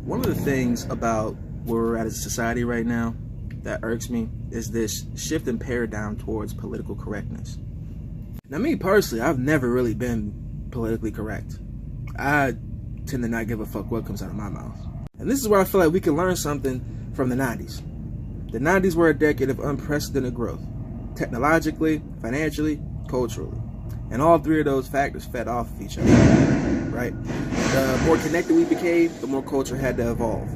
One of the things about where we're at as a society right now that irks me is this shift in paradigm towards political correctness. Now, me personally, I've never really been politically correct. I tend to not give a fuck what comes out of my mouth. And this is where I feel like we can learn something from the 90s. The 90s were a decade of unprecedented growth, technologically, financially, culturally. And all three of those factors fed off of each other, right? The more connected we became, the more culture had to evolve.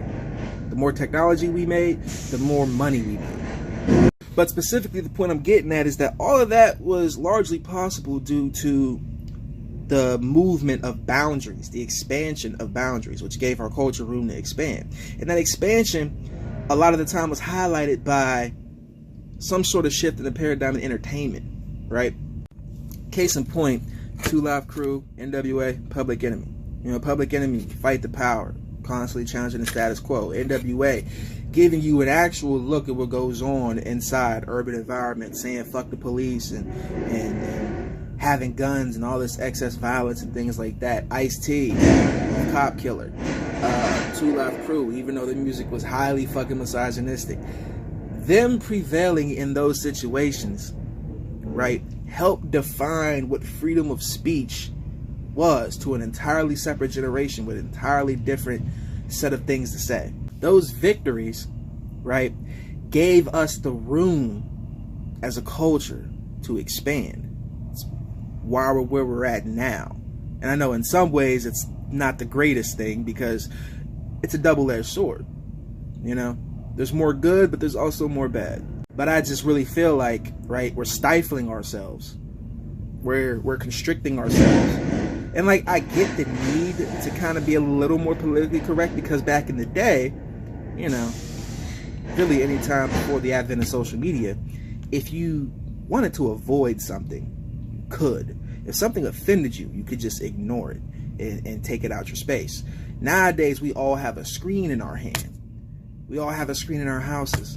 The more technology we made, the more money we made. But specifically, the point I'm getting at is that all of that was largely possible due to the movement of boundaries, the expansion of boundaries, which gave our culture room to expand. And that expansion, a lot of the time, was highlighted by some sort of shift in the paradigm in entertainment, right? Case in point, 2 Live Crew, NWA, Public Enemy. You know, Public Enemy, Fight the Power, constantly challenging the status quo. NWA, giving you an actual look at what goes on inside urban environments, saying fuck the police and having guns and all this excess violence and things like that. Ice-T, Cop Killer. 2 Live Crew, even though the music was highly fucking misogynistic. Them prevailing in those situations, right, helped define what freedom of speech was to an entirely separate generation with an entirely different set of things to say. Those victories, right, gave us the room as a culture to expand. It's why we're where we're at now. And I know in some ways it's not the greatest thing because it's a double-edged sword. You know, there's more good, but there's also more bad. But I just really feel like, right, we're stifling ourselves. We're constricting ourselves. And like, I get the need to kind of be a little more politically correct because back in the day, you know, really any time before the advent of social media, if you wanted to avoid something, you could. If something offended you, you could just ignore it and take it out your space. Nowadays, we all have a screen in our hand. We all have a screen in our houses.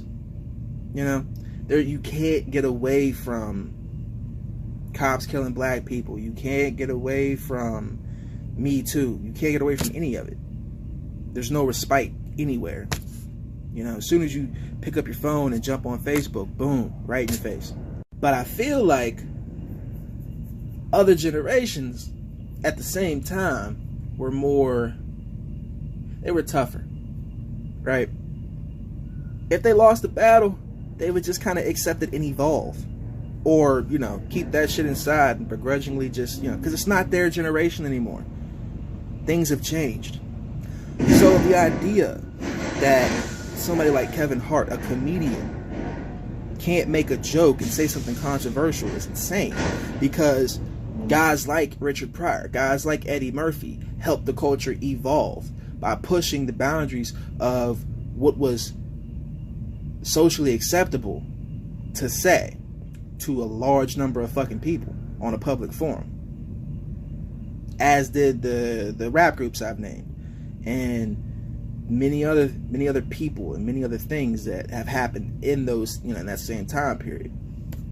You know, you can't get away from cops killing black people. You can't get away from Me Too. You can't get away from any of it. There's no respite anywhere. You know, as soon as you pick up your phone and jump on Facebook, boom, right in your face. But I feel like other generations at the same time were tougher, right? If they lost the battle, they would just kind of accept it and evolve. Or, you know, keep that shit inside and begrudgingly just, you know, because it's not their generation anymore. Things have changed. So the idea that somebody like Kevin Hart, a comedian, can't make a joke and say something controversial is insane. Because guys like Richard Pryor, guys like Eddie Murphy helped the culture evolve by pushing the boundaries of what was socially acceptable to say to a large number of fucking people on a public forum, as did the rap groups I've named, and many other people and many other things that have happened in those, you know, in that same time period.